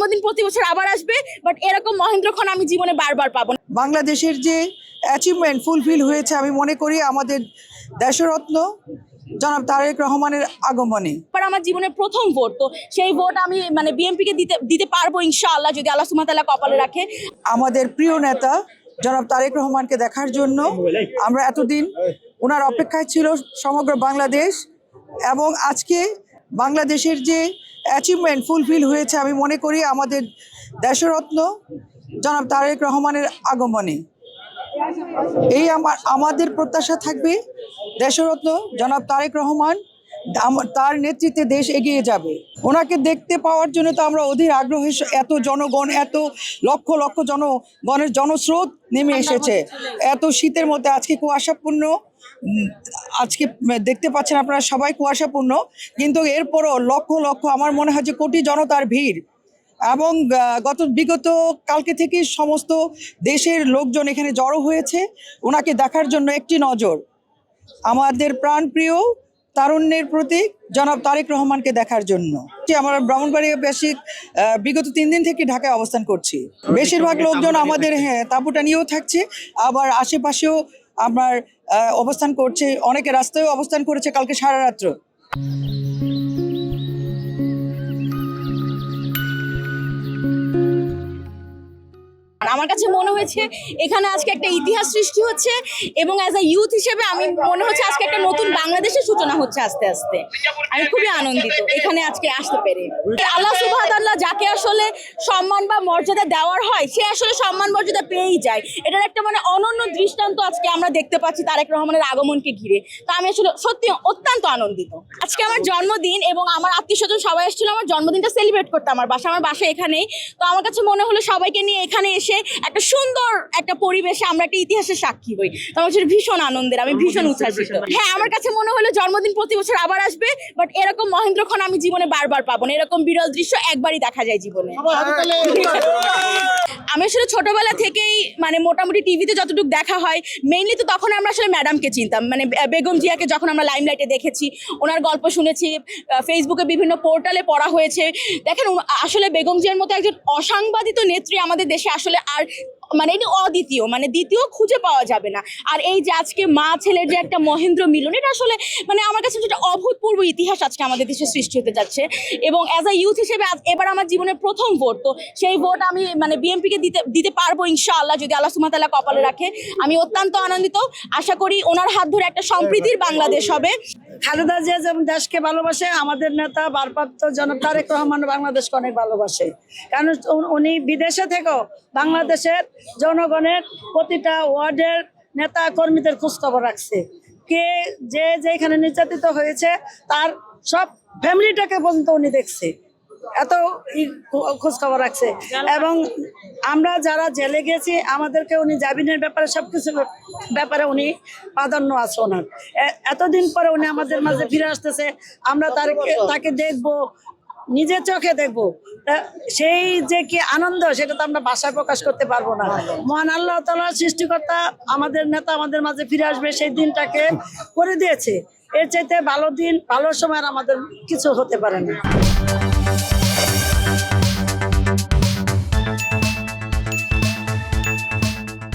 জন্মদিন প্রতি বছর আবার আসবে, বাট এরকম মহেন্দ্রক্ষণ আমি জীবনে বারবার পাবো না। বাংলাদেশের যে অ্যাচিভমেন্ট ফুলফিল হয়েছে আমি মনে করি আমাদের দেশরত্ন জনাব তারেক রহমানের আগমনে। আমার জীবনের প্রথম ভোট, তো সেই ভোট আমি বিএনপিকে দিতে পারবো ইনশাআল্লাহ, যদি আল্লাহ সুবহানাহু ওয়া তাআলা কপালে রাখে। আমাদের প্রিয় নেতা জনাব তারেক রহমানকে দেখার জন্য আমরা এতদিন ওনার অপেক্ষায় ছিল সমগ্র বাংলাদেশ, এবং আজকে বাংলাদেশের যে অ্যাচিভমেন্ট ফুলফিল হয়েছে আমি মনে করি আমাদের দেশরত্ন জনাব তারেক রহমানের আগমনে। এই আমাদের প্রত্যাশা থাকবে দেশরত্ন জনাব তারেক রহমান, তার নেতৃত্বে দেশ এগিয়ে যাবে। ওনাকে দেখতে পাওয়ার জন্য তো আমরা অধীর আগ্রহী, এত জনগণ, এত লক্ষ লক্ষ জনগণের জনস্রোত নেমে এসেছে এত শীতের মধ্যে। আজকে কুয়াশাপূর্ণ, আজকে দেখতে পাচ্ছেন আপনারা সবাই কুয়াশাপূর্ণ, কিন্তু এরপরও লক্ষ লক্ষ, আমার মনে হয় যে কোটি জনতার ভিড়। এবং বিগত কালকে থেকে সমস্ত দেশের লোকজন এখানে জড়ো হয়েছে ওনাকে দেখার জন্য। একটি নজর আমাদের প্রাণপ্রিয় তারুণ্যের প্রতীক জনাব তারেক রহমানকে দেখার জন্য। আমরা ব্রাহ্মণবাড়িয়া বেসিক বিগত 3 দিন থেকে ঢাকায় অবস্থান করছি। বেশিরভাগ লোকজন আমাদের তাঁবুটা নিয়েও থাকছে, আবার আশেপাশেও আমার অবস্থান করছে, অনেকে রাস্তায়ও অবস্থান করেছে কালকে সারা রাত্র। আমার কাছে মনে হয়েছে এখানে আজকে একটা ইতিহাস সৃষ্টি হচ্ছে, এবং অ্যাজ আ ইউথ হিসেবে আমি মনে হচ্ছে আজকে একটা নতুন বাংলাদেশের সূচনা হচ্ছে আস্তে আস্তে। আমি খুবই আনন্দিত এখানে আজকে আসতে পেরে। আল্লাহ সুবহানাহু ওয়া তাআলা যাকে আসলে সম্মান বা মর্যাদা দেওয়ার হয় সে আসলে সম্মান মর্যাদা পেয়েই যায়। এটার একটা অনন্য দৃষ্টান্ত আজকে আমরা দেখতে পাচ্ছি তারেক রহমানের আগমনকে ঘিরে। তো আমি আসলে সত্যি অত্যন্ত আনন্দিত। আজকে আমার জন্মদিন, এবং আমার আত্মীয় স্বজন সবাই এসেছিল আমার জন্মদিনটা সেলিব্রেট করতে। আমার বাসা এখানেই। তো আমার কাছে মনে হলো সবাইকে নিয়ে এখানে এসে একটা সুন্দর একটা পরিবেশে আমরা একটা ইতিহাসের সাক্ষী হই। তো আমার কাছে ভীষণ আনন্দের, আমি ভীষণ উচ্ছ্বাসিত। হ্যাঁ, আমার কাছে মনে হলো জন্মদিন প্রতি বছর আবার আসবে, বাট এরকম মহেন্দ্রক্ষণ আমি জীবনে বারবার পাবো না। এরকম বিরল দৃশ্য একবারই দেখা যায় জীবনে। আমি আসলে ছোটবেলা থেকেই মোটামুটি টিভিতে যতটুকু দেখা হয়, মেইনলি তো তখন আমরা আসলে ম্যাডামকে চিনতাম, বেগম জিয়াকে যখন আমরা লাইমলাইটে দেখেছি, ওনার গল্প শুনেছি, ফেসবুকে বিভিন্ন পোর্টালে পড়া হয়েছে। দেখেন, আসলে বেগম জিয়ার মতো একজন অসাংবাদিত নেত্রী আমাদের দেশে আসলে আর এটি অদ্বিতীয়, দ্বিতীয় খুঁজে পাওয়া যাবে না। আর এই যে আজকে মা ছেলের যে একটা মহেন্দ্র মিলন, এটা আসলে আমার কাছে যেটা অভূতপূর্ব ইতিহাস আজকে আমাদের দেশে সৃষ্টি হতে যাচ্ছে। এবং অ্যাজ আ ইউথ হিসেবে এবার আমার জীবনের প্রথম ভোট, তো সেই ভোট আমি বিএনপিকে দিতে পারবো ইনশাআল্লাহ, যদি আল্লাহ সুবহানাহু ওয়া তাআলা কপালে রাখে। আমি অত্যন্ত আনন্দিত। আশা করি ওনার হাত ধরে একটা সম্প্রীতির বাংলাদেশ হবে। খালেদা জিয়া যেমন দেশকে ভালোবাসে, আমাদের নেতা ভারপ্রাপ্ত জনাব তারেক রহমান বাংলাদেশকে অনেক ভালোবাসে। কারণ উনি বিদেশে থেকেও বাংলাদেশের জনগণের প্রতিটা ওয়ার্ডের নেতা কর্মীদের খোঁজখবর রাখছে। কে যেখানে নির্যাতিত হয়েছে তার সব ফ্যামিলিটাকে পর্যন্ত উনি দেখছে, এত খোঁজখবর রাখছে। এবং আমরা যারা জেলে গেছি আমাদেরকে উনি জামিনের ব্যাপারে সবকিছু ব্যাপারে উনি প্রাধান্য আছে ওনার। এতদিন পরে উনি আমাদের মাঝে ফিরে আসতেছে, আমরা তাকে দেখবো, নিজের চোখে দেখবো। সেই যে কি আনন্দ, সেটা তো আমরা ভাষায় প্রকাশ করতে পারবো না। মহান আল্লাহ তাআলার সৃষ্টিকর্তা আমাদের নেতা আমাদের মাঝে ফিরে আসবে সেই দিনটাকে করে দিয়েছে। এর চাইতে ভালো দিন, ভালো সময় আমাদের কিছু হতে পারে না।